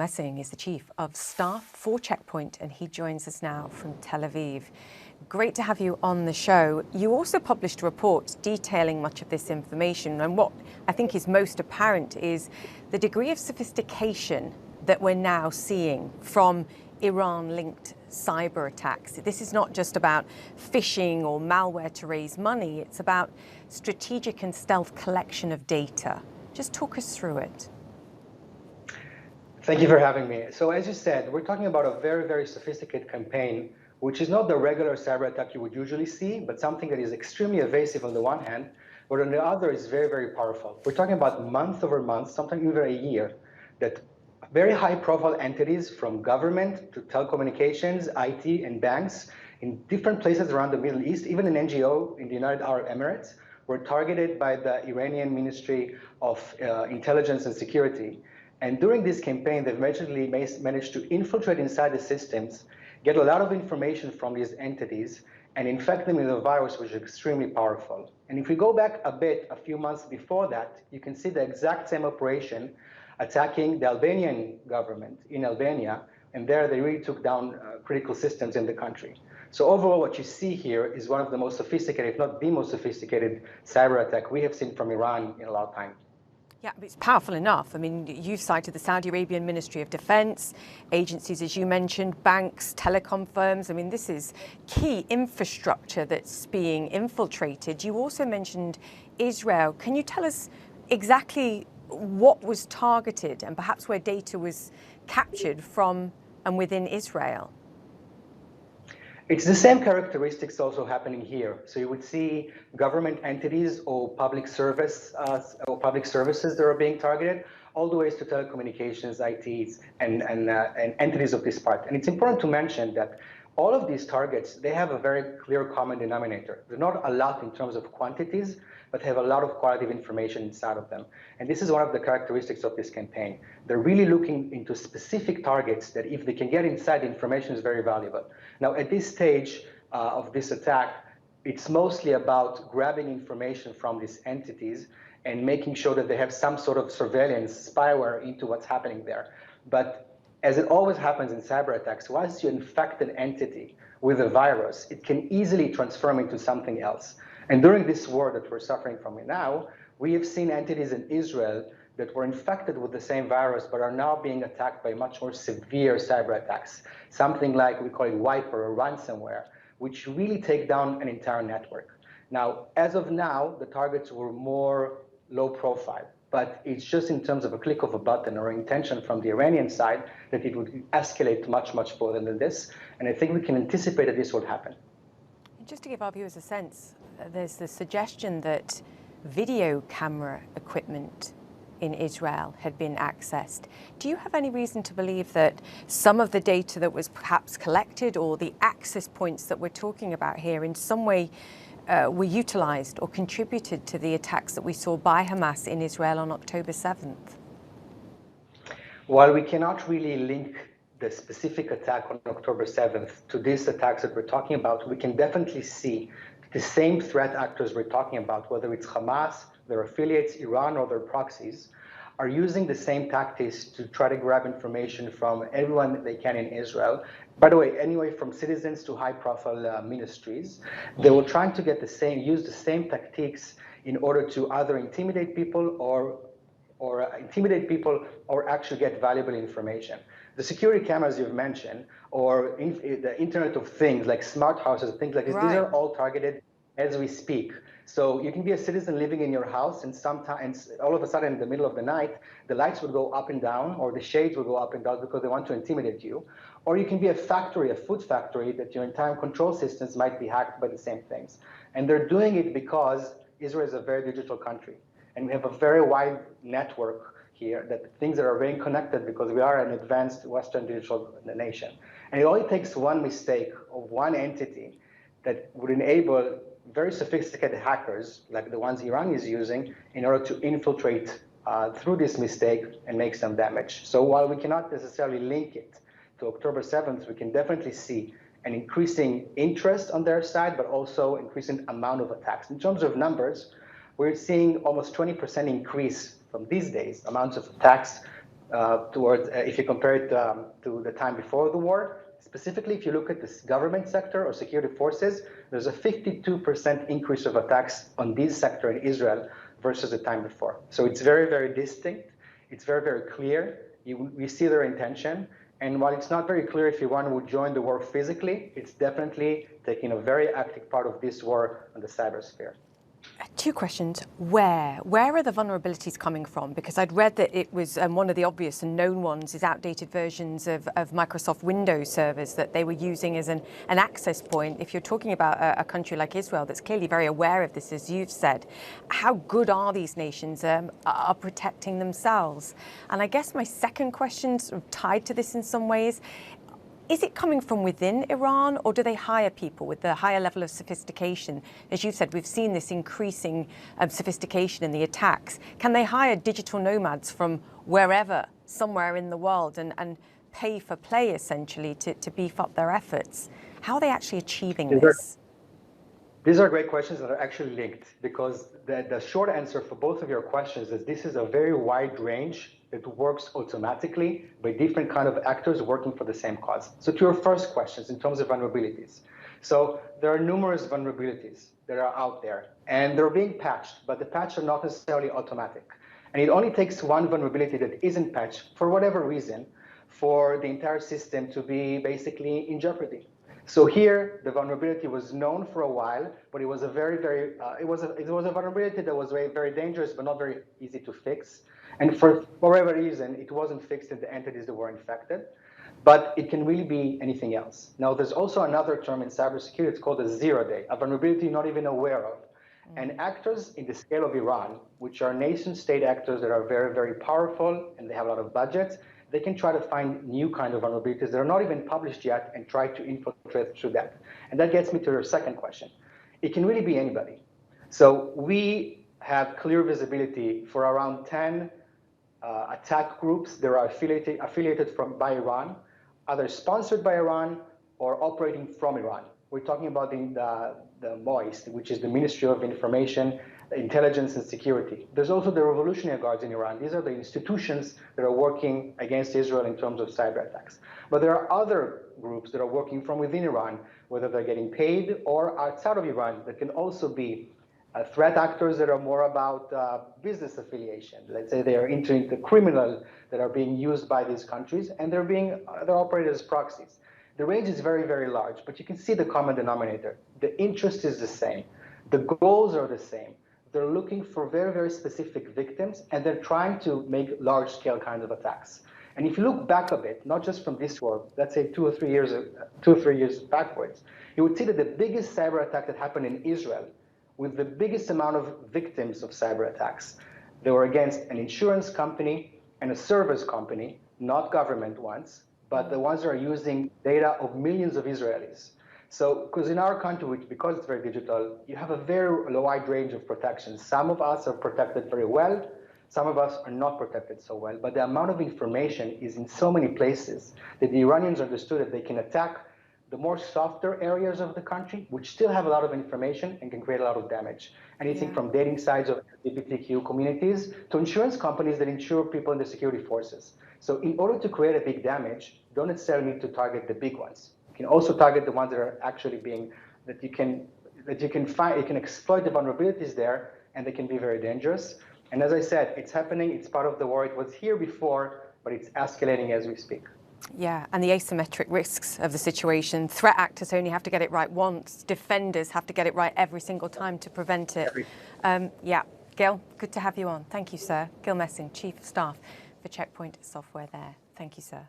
Messing is the Chief of Staff for Checkpoint, and he joins us now from Tel Aviv. Great to have you on the show. You also published a report detailing much of this information, and what I think is most apparent is the degree of sophistication that we're now seeing from Iran-linked cyber attacks. This is not just about phishing or malware to raise money, it's about strategic and stealth collection of data. Just talk us through it. Thank you for having me. So as you said, we're talking about a very, very sophisticated campaign, which is not the regular cyber attack you would usually see, but something that is extremely evasive on the one hand, but on the other is very, very powerful. We're talking about month over month, sometimes even a year, that very high profile entities from government to telecommunications, IT, and banks in different places around the Middle East, even an NGO in the United Arab Emirates, were targeted by the Iranian Ministry of Intelligence and Security. And during this campaign, they've majorly managed to infiltrate inside the systems, get a lot of information from these entities, and infect them with a virus which is extremely powerful. And if we go back a bit, a few months before that, you can see the exact same operation attacking the Albanian government in Albania, and there they really took down critical systems in the country. So overall, what you see here is one of the most sophisticated, if not the most sophisticated cyber attack we have seen from Iran in a long time. Yeah, but it's powerful enough. I mean, you've cited the Saudi Arabian Ministry of Defense, agencies, as you mentioned, banks, telecom firms. I mean, this is key infrastructure that's being infiltrated. You also mentioned Israel. Can you tell us exactly what was targeted and perhaps where data was captured from and within Israel? It's the same characteristics also happening here. So you would see government entities or public services that are being targeted, all the ways to telecommunications, ITs, and entities of this part. And it's important to mention that all of these targets, they have a very clear common denominator. They're not a lot in terms of quantities, but have a lot of qualitative information inside of them. And this is one of the characteristics of this campaign. They're really looking into specific targets that if they can get inside, the information is very valuable. Now, at this stage of this attack, it's mostly about grabbing information from these entities and making sure that they have some sort of surveillance, spyware into what's happening there. But as it always happens in cyber attacks, once you infect an entity with a virus, it can easily transform into something else. And during this war that we're suffering from now, we have seen entities in Israel that were infected with the same virus, but are now being attacked by much more severe cyber attacks. Something like, we call it wiper or ransomware, which really take down an entire network. Now, as of now, the targets were more low profile, but it's just in terms of a click of a button or intention from the Iranian side that it would escalate much, much further than this. And I think we can anticipate that this will happen. Just to give our viewers a sense, there's the suggestion that video camera equipment in Israel had been accessed. Do you have any reason to believe that some of the data that was perhaps collected or the access points that we're talking about here in some way were utilized or contributed to the attacks that we saw by Hamas in Israel on October 7th? While we cannot really link the specific attack on October 7th to these attacks that we're talking about, we can definitely see the same threat actors we're talking about, whether it's Hamas, their affiliates, Iran, or their proxies, are using the same tactics to try to grab information from everyone that they can in Israel. By the way, anyway, from citizens to high-profile ministries, they were trying to get use the same tactics in order to either intimidate people or actually get valuable information. The security cameras you've mentioned, or the Internet of Things, like smart houses, things like this, right. These are all targeted as we speak. So you can be a citizen living in your house, and sometimes, all of a sudden, in the middle of the night, the lights would go up and down, or the shades would go up and down because they want to intimidate you. Or you can be a factory, a food factory, that your entire control systems might be hacked by the same things. And they're doing it because Israel is a very digital country, and we have a very wide network here, that things that are very connected because we are an advanced Western digital nation. And it only takes one mistake of one entity that would enable very sophisticated hackers, like the ones Iran is using, in order to infiltrate through this mistake and make some damage. So while we cannot necessarily link it to October 7th, we can definitely see an increasing interest on their side, but also increasing amount of attacks. In terms of numbers, we're seeing almost 20% increase from these days, amounts of attacks if you compare it to the time before the war. Specifically, if you look at this government sector or security forces, there's a 52% increase of attacks on this sector in Israel versus the time before. So it's very, very distinct. It's very, very clear. We see their intention. And while it's not very clear if Iran would join the war physically, it's definitely taking a very active part of this war on the cybersphere. Two questions. Where are the vulnerabilities coming from? Because I'd read that it was one of the obvious and known ones is outdated versions of Microsoft Windows servers that they were using as an access point. If you're talking about a country like Israel that's clearly very aware of this, as you've said, how good are these nations are protecting themselves? And I guess my second question, sort of tied to this in some ways, is it coming from within Iran, or do they hire people with the higher level of sophistication? As you said, we've seen this increasing sophistication in the attacks. Can they hire digital nomads from wherever, somewhere in the world, and pay for play, essentially, to beef up their efforts? How are they actually achieving this? These are great questions that are actually linked, because the short answer for both of your questions is this is a very wide range that works automatically by different kind of actors working for the same cause. So to your first questions in terms of vulnerabilities. So there are numerous vulnerabilities that are out there, and they're being patched, but the patches are not necessarily automatic. And it only takes one vulnerability that isn't patched for whatever reason for the entire system to be basically in jeopardy. So here, the vulnerability was known for a while, but it was a it was a vulnerability that was very, very dangerous, but not very easy to fix. And for whatever reason, it wasn't fixed in the entities that were infected. But it can really be anything else. Now, there's also another term in cybersecurity. It's called a zero-day, a vulnerability you're not even aware of. And actors in the scale of Iran, which are nation-state actors that are very, very powerful and they have a lot of budgets, they can try to find new kind of vulnerabilities that are not even published yet and try to infiltrate through that. And that gets me to your second question. It can really be anybody. So we have clear visibility for around 10 attack groups that are affiliated by Iran, either sponsored by Iran or operating from Iran. We're talking about the MOIS, which is the Ministry of Information, Intelligence and Security. There's also the Revolutionary Guards in Iran. These are the institutions that are working against Israel in terms of cyber attacks. But there are other groups that are working from within Iran, whether they're getting paid or outside of Iran, that can also be threat actors that are more about business affiliation. Let's say they are entering the criminal that are being used by these countries, and they're operated as proxies. The range is very, very large, but you can see the common denominator. The interest is the same. The goals are the same. They're looking for very, very specific victims, and they're trying to make large-scale kinds of attacks. And if you look back a bit, not just from this war, let's say 2 or 3 years backwards, you would see that the biggest cyber attack that happened in Israel, with the biggest amount of victims of cyber attacks, they were against an insurance company and a service company, not government ones, but the ones that are using data of millions of Israelis. So, because in our country, because it's very digital, you have a very wide range of protections. Some of us are protected very well. Some of us are not protected so well. But the amount of information is in so many places that the Iranians understood that they can attack the more softer areas of the country, which still have a lot of information and can create a lot of damage. Anything from dating sites of LGBTQ communities to insurance companies that insure people in the security forces. So in order to create a big damage, you don't necessarily need to target the big ones. You can also target the ones that are actually that you can exploit the vulnerabilities there, and they can be very dangerous. And as I said, it's happening, it's part of the war. It was here before, but it's escalating as we speak. Yeah, and the asymmetric risks of the situation. Threat actors only have to get it right once. Defenders have to get it right every single time to prevent it. Yeah, Gil, good to have you on. Thank you, sir. Gil Messing, Chief of Staff for Checkpoint Software there. Thank you, sir.